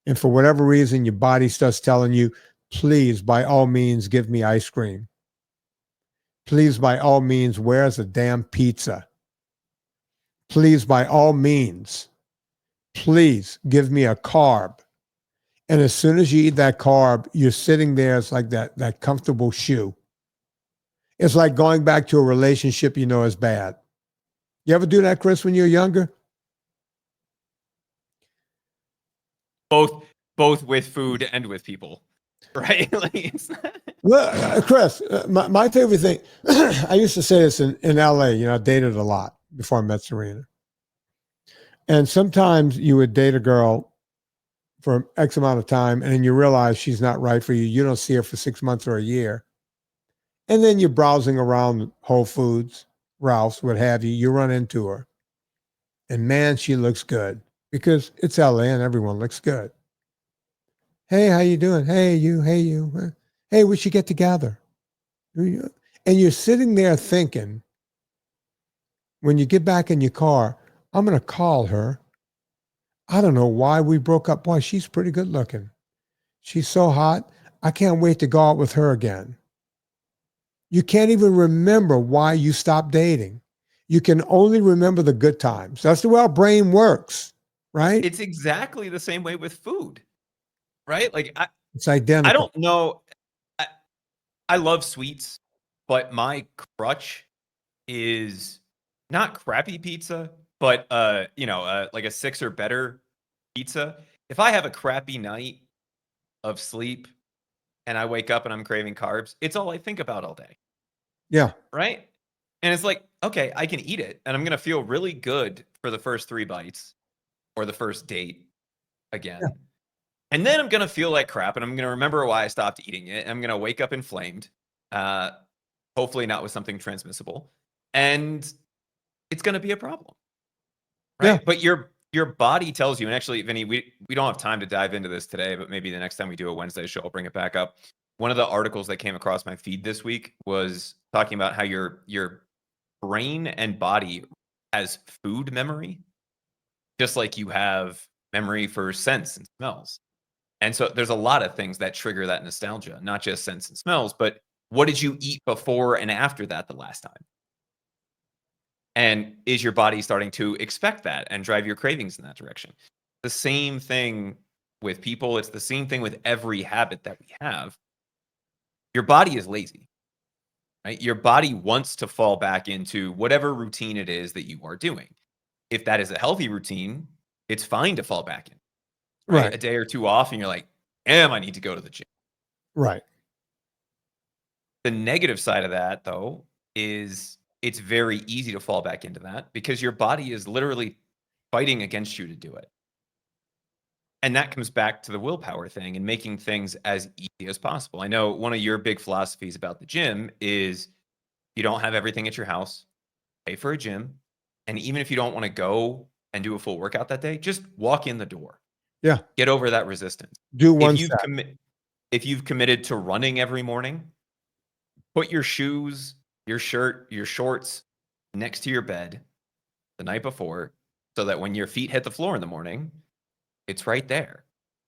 And for whatever reason, your body starts telling you, please, by all means, give me ice cream. Please, by all means, where's the damn pizza? Please, by all means, please give me a carb. And as soon as you eat that carb, you're sitting there, it's like that comfortable shoe. It's like going back to a relationship you know is bad. You ever do that, Chris, when you were younger? Both with food and with people, right? Well, Chris, my favorite thing, I used to say this in LA, I dated a lot before I met Serena. And sometimes you would date a girl for X amount of time and then you realize she's not right for you. You don't see her for 6 months or a year. And then you're browsing around Whole Foods, Ralph's, what have you. You run into her. And man, she looks good because it's LA and everyone looks good. Hey, how you doing? Hey, you. Hey, you. Hey, we should get together. And you're sitting there thinking, when you get back in your car, I'm going to call her. I don't know why we broke up. Boy, she's pretty good looking. She's so hot. I can't wait to go out with her again. You can't even remember why you stopped dating. You can only remember the good times. That's the way our brain works, right? It's exactly the same way with food, right? Like It's identical. I don't know. I love sweets, but my crutch is not crappy pizza, but like a 6 or better pizza. If I have a crappy night of sleep and I wake up and I'm craving carbs, it's all I think about all day. Yeah. Right? And it's like, okay, I can eat it and I'm going to feel really good for the first 3 bites or the first date again. Yeah. And then I'm going to feel like crap and I'm going to remember why I stopped eating it. And I'm going to wake up inflamed, hopefully not with something transmissible. And it's going to be a problem. Right? Yeah. But your body tells you, and actually, Vinny, we don't have time to dive into this today, but maybe the next time we do a Wednesday show, I'll bring it back up. One of the articles that came across my feed this week was talking about how your brain and body has food memory, just like you have memory for scents and smells. And so there's a lot of things that trigger that nostalgia, not just scents and smells, but what did you eat before and after that the last time? And is your body starting to expect that and drive your cravings in that direction? The same thing with people. It's the same thing with every habit that we have. Your body is lazy, right? Your body wants to fall back into whatever routine it is that you are doing. If that is a healthy routine, it's fine to fall back in, right? A day or two off and you're like, damn, I need to go to the gym. Right. The negative side of that, though, is it's very easy to fall back into that because your body is literally fighting against you to do it. And that comes back to the willpower thing and making things as easy as possible. I know one of your big philosophies about the gym is you don't have everything at your house, pay for a gym. And even if you don't want to go and do a full workout that day, just walk in the door. Yeah. Get over that resistance. Do one step. If you've committed to running every morning, put your shoes, your shirt, your shorts next to your bed the night before so that when your feet hit the floor in the morning, it's right there.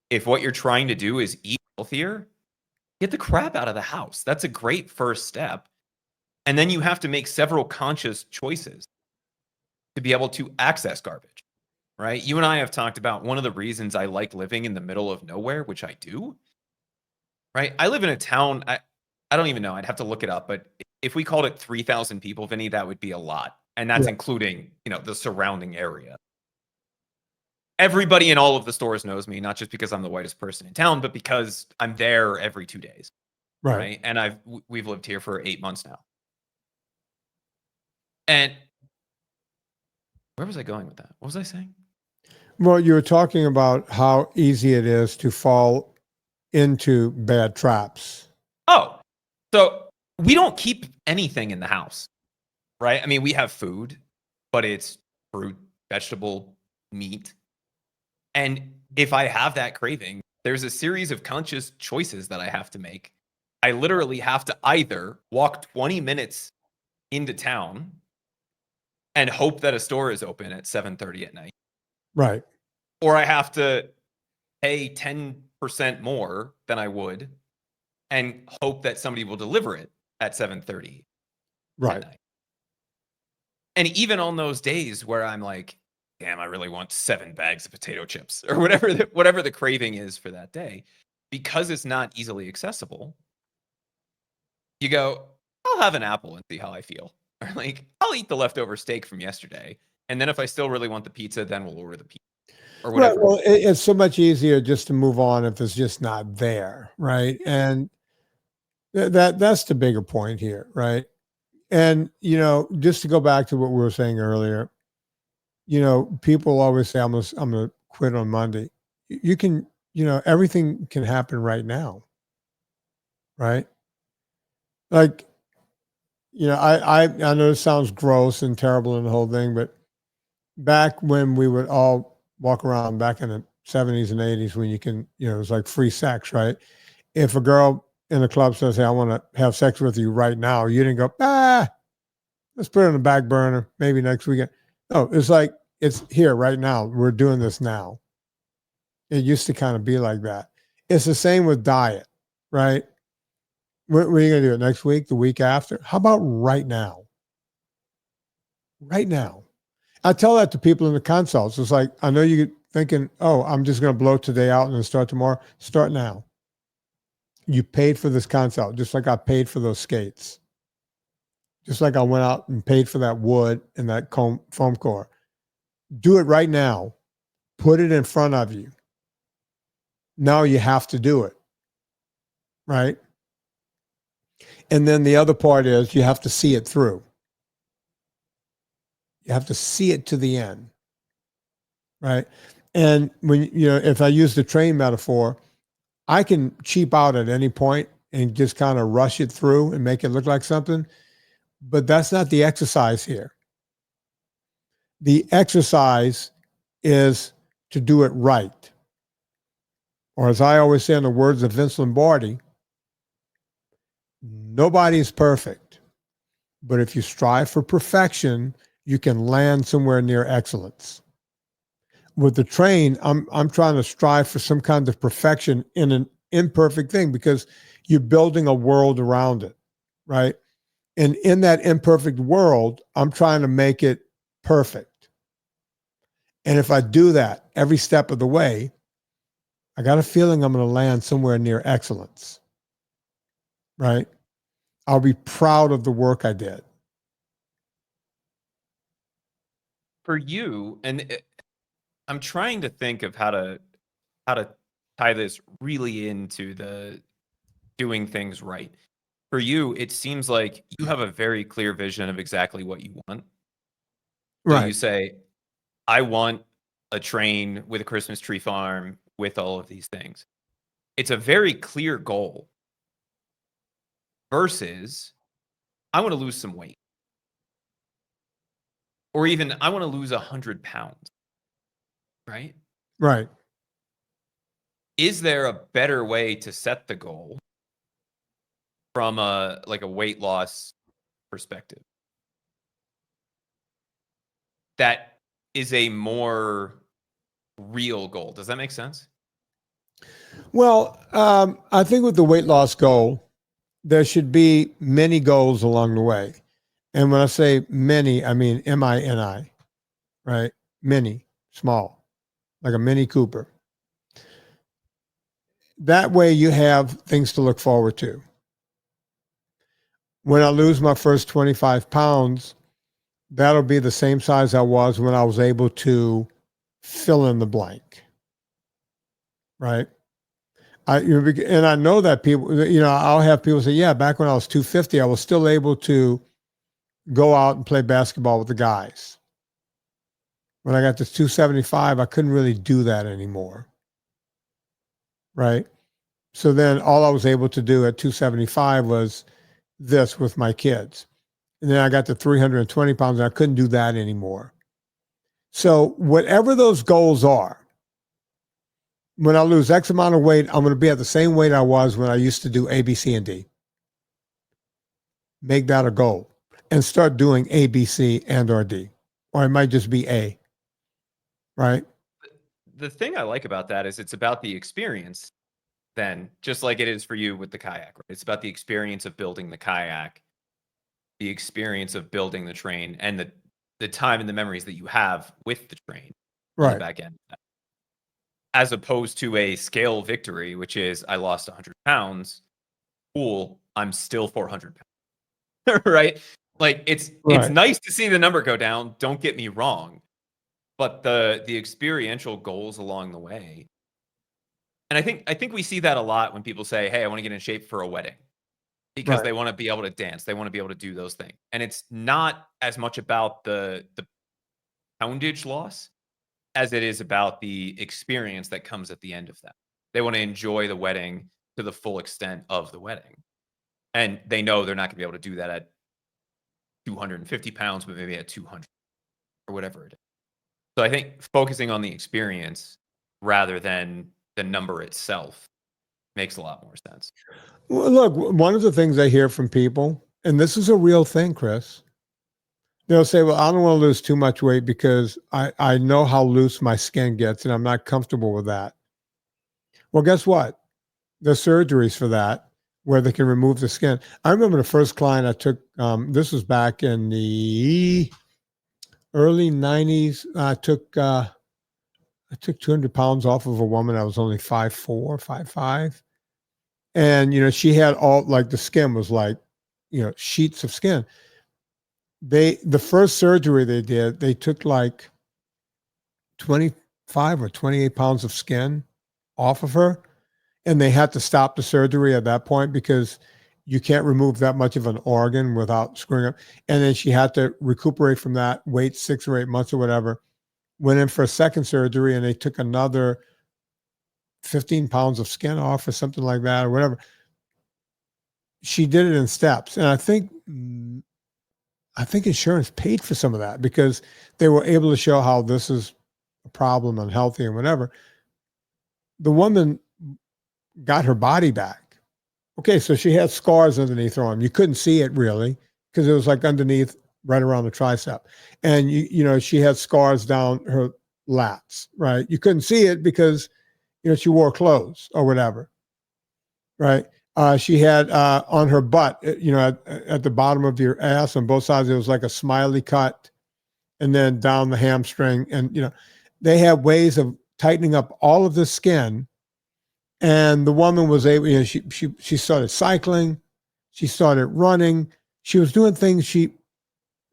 If what you're trying to do is eat healthier, get the crap out of the house. That's a great first step. And then you have to make several conscious choices to be able to access garbage, right? You and I have talked about one of the reasons I like living in the middle of nowhere, which I do, right? I live in a town, I don't even know. I'd have to look it up. But if we called it 3,000 people, Vinny, that would be a lot. And that's including, the surrounding area. Everybody in all of the stores knows me, not just because I'm the whitest person in town, but because I'm there every 2 days. Right. And we've lived here for 8 months now. And where was I going with that? What was I saying? Well, you were talking about how easy it is to fall into bad traps. Oh, so we don't keep anything in the house, right? I mean, we have food, but it's fruit, vegetable, meat. And if I have that craving, there's a series of conscious choices that I have to make. I literally have to either walk 20 minutes into town and hope that a store is open at 7:30 at night. Right. Or I have to pay 10% more than I would and hope that somebody will deliver it at 7:30 at night. And even on those days where I'm like, damn, I really want 7 bags of potato chips or whatever the craving is for that day, because it's not easily accessible, you go, I'll have an apple and see how I feel. Or like, I'll eat the leftover steak from yesterday. And then if I still really want the pizza, then we'll order the pizza or whatever. Right. Well, it's so much easier just to move on if it's just not there, right? And that's the bigger point here, right? And just to go back to what we were saying earlier, people always say, I'm gonna quit on Monday. You can, everything can happen right now, right? Like, I know it sounds gross and terrible and the whole thing, but back when we would all walk around back in the 70s and 80s when you can, it was like free sex, right? If a girl in the club says, hey, I want to have sex with you right now, you didn't go, let's put it on the back burner, maybe next weekend. No, it's like, it's here right now. We're doing this now. It used to kind of be like that. It's the same with diet, right? When are you going to do it next week, the week after? How about right now? Right now. I tell that to people in the consults. It's like, I know you're thinking, oh, I'm just going to blow today out and then start tomorrow. Start now. You paid for this consult, just like I paid for those skates. Just like I went out and paid for that wood and that foam core. Do it right now. Put it in front of you. Now you have to do it. Right? And then the other part is you have to see it through. You have to see it to the end. Right? And when, if I use the train metaphor, I can cheap out at any point and just kind of rush it through and make it look like something. But that's not the exercise here. The exercise is to do it right. Or as I always say in the words of Vince Lombardi, nobody is perfect. But if you strive for perfection, you can land somewhere near excellence. With the train, I'm trying to strive for some kind of perfection in an imperfect thing because you're building a world around it, right? And in that imperfect world, I'm trying to make it perfect. And if I do that every step of the way, I got a feeling I'm going to land somewhere near excellence, right? I'll be proud of the work I did. For you, and I'm trying to think of how to tie this really into the doing things right. For you, it seems like you have a very clear vision of exactly what you want. So you say, I want a train with a Christmas tree farm with all of these things. It's a very clear goal versus I want to lose some weight. Or even I want to lose 100 pounds. Right? Right. Is there a better way to set the goal from a weight loss perspective that is a more real goal? Does that make sense? Well, I think with the weight loss goal, there should be many goals along the way. And when I say many, I mean MINI, right? Mini, small, like a Mini Cooper. That way you have things to look forward to. When I lose my first 25 pounds, that'll be the same size I was when I was able to fill in the blank, right? And I know that people, I'll have people say, yeah, back when I was 250, I was still able to go out and play basketball with the guys. When I got to 275, I couldn't really do that anymore, right? So then all I was able to do at 275 was this with my kids. And then I got to 320 pounds and I couldn't do that anymore. So whatever those goals are, when I lose X amount of weight, I'm going to be at the same weight I was when I used to do A, B, C, and D. Make that a goal and start doing A, B, C, and or D. Or it might just be A, right? The thing I like about that is it's about the experience then, just like it is for you with the kayak. Right? It's about the experience of building the kayak, the experience of building the train, and the time and the memories that you have with the train on the back end. As opposed to a scale victory, which is I lost 100 pounds. Cool, I'm still 400 pounds. right? Like it's Right. nice to see the number go down. Don't get me wrong, but the experiential goals along the way. And I think we see that a lot when people say, "Hey, I want to get in shape for a wedding," because Right. they want to be able to dance, they want to be able to do those things, and it's not as much about the poundage loss as it is about the experience that comes at the end of that. They want to enjoy the wedding to the full extent of the wedding, and they know they're not going to be able to do that at 250 pounds, but maybe at 200 or whatever it is. So I think focusing on the experience rather than the number itself makes a lot more sense. Well, look, one of the things I hear from people, and this is a real thing, Chris, they'll say, well, I don't want to lose too much weight because I know how loose my skin gets and I'm not comfortable with that. Well, guess what? There's surgeries for that where they can remove the skin. I remember the first client I took, this was back in the early 90s. I took 200 pounds off of a woman. I was only 5'4", 5'5". And, she had all, like, the skin was like, sheets of skin. The first surgery they did, they took like 25 or 28 pounds of skin off of her. And they had to stop the surgery at that point because you can't remove that much of an organ without screwing up. And then she had to recuperate from that, wait 6 or 8 months or whatever, went in for a second surgery, and they took another 15 pounds of skin off or something like that or whatever. She did it in steps. And I think insurance paid for some of that because they were able to show how this is a problem, unhealthy and whatever. The woman got her body back. Okay, so she had scars underneath her arm. You couldn't see it really because it was like underneath, right around the tricep. And she had scars down her lats, right? You couldn't see it because she wore clothes or whatever, right? She had on her butt, at the bottom of your ass on both sides, it was like a smiley cut, and then down the hamstring. And they had ways of tightening up all of the skin. And the woman was able, she started cycling, she started running, she was doing things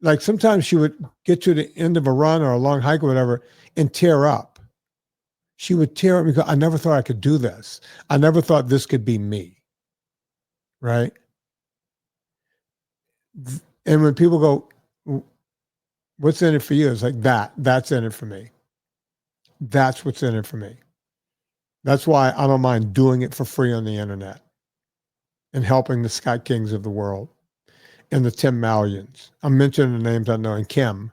like sometimes she would get to the end of a run or a long hike or whatever and tear up. She would tear up because I never thought I could do this. I never thought this could be me. Right. And when people go, what's in it for you? It's like that's in it for me. That's what's in it for me. That's why I don't mind doing it for free on the internet and helping the Scott Kings of the world and the Tim Mallions. I'm mentioning the names I know. And Kim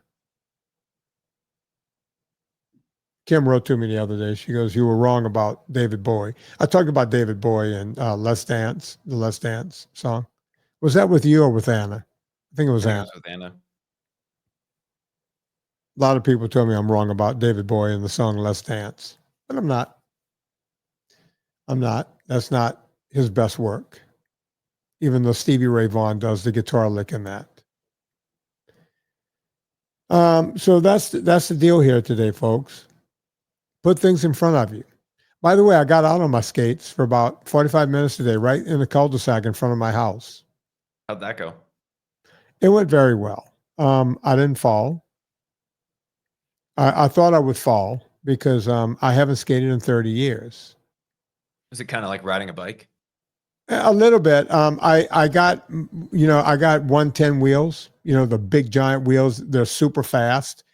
wrote to me the other day. She goes, you were wrong about David Bowie. I talked about David Bowie and Let's Dance, the Let's Dance song. Was that with you or with Anna? I think it was Anna. It was with Anna. A lot of people tell me I'm wrong about David Bowie and the song Let's Dance, but I'm not. That's not his best work, even though Stevie Ray Vaughan does the guitar lick in that. So that's the deal here today, folks. Put things in front of you. By the way, I got out on my skates for about 45 minutes today, right in the cul-de-sac in front of my house. How'd that go? It went very well. I didn't fall. I thought I would fall because I haven't skated in 30 years. Is it kind of like riding a bike? A little bit. I got 110 wheels, the big giant wheels. They're super fast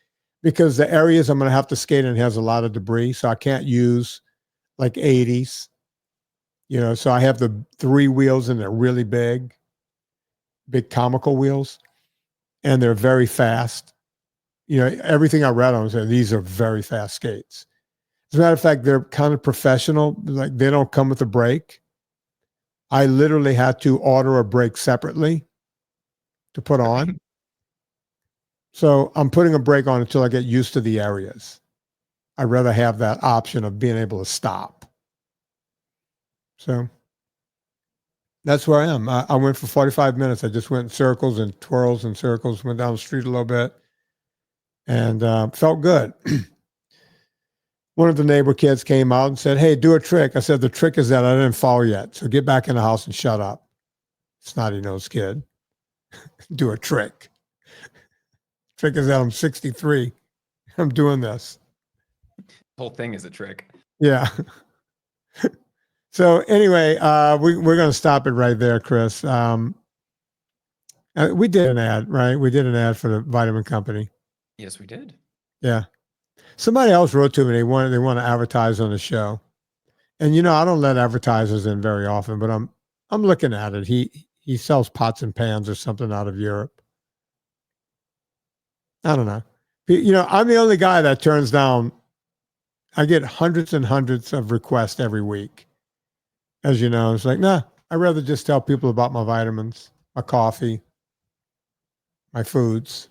because the areas I'm going to have to skate in has a lot of debris. So I can't use like 80s, so I have the 3 wheels and they're really big comical wheels, and they're very fast. Everything I read on said these are very fast skates. As a matter of fact, they're kind of professional. Like they don't come with a brake. I literally had to order a brake separately to put on. So I'm putting a brake on until I get used to the areas. I'd rather have that option of being able to stop. So that's where I am. I went for 45 minutes. I just went in circles and twirls and circles, went down the street a little bit, and felt good. One of the neighbor kids came out and said, hey, do a trick. I said, the trick is that I didn't fall yet. So get back in the house and shut up. Snotty-nosed kid. do a trick. Trick is that I'm 63. I'm doing this. The whole thing is a trick. Yeah. So anyway, we're going to stop it right there, Chris. We did an ad, right? We did an ad for the vitamin company. Yes, we did. Yeah. Somebody else wrote to me. They want to advertise on the show, and I don't let advertisers in very often, but I'm looking at it. He sells pots and pans or something out of Europe. I don't know. I'm the only guy that turns down. I get hundreds and hundreds of requests every week. As you know, it's like, nah, I'd rather just tell people about my vitamins, my coffee, my foods,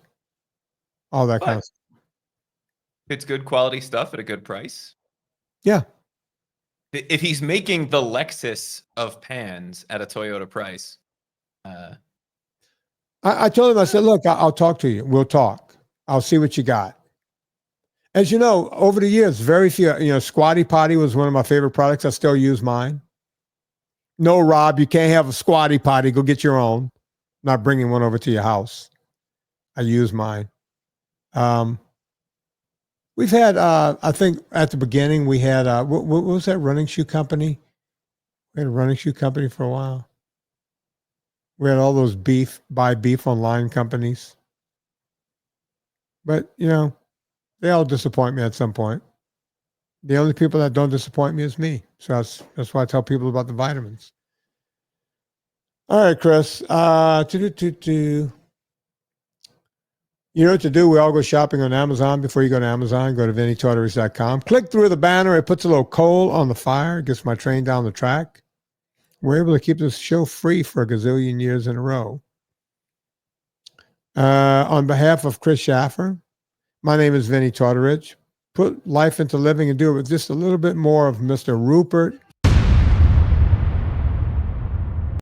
all that kind of stuff. It's good quality stuff at a good price. Yeah. If he's making the Lexus of pans at a Toyota price. I told him, I said, look, I'll talk to you. We'll talk. I'll see what you got. As you know, over the years, very few, Squatty Potty was one of my favorite products. I still use mine. No, Rob, you can't have a Squatty Potty. Go get your own. I'm not bringing one over to your house. I use mine. We've had, I think at the beginning, we had, what was that running shoe company? We had a running shoe company for a while. We had all those buy beef online companies. But, they all disappoint me at some point. The only people that don't disappoint me is me. So that's why I tell people about the vitamins. All right, Chris. You know what to do? We all go shopping on Amazon. Before you go to Amazon, go to VinnieTortorich.com. Click through the banner. It puts a little coal on the fire. It gets my train down the track. We're able to keep this show free for a gazillion years in a row. On behalf of Chris Shaffer, my name is Vinnie Tortorich. Put life into living and do it with just a little bit more of Mr. Rupert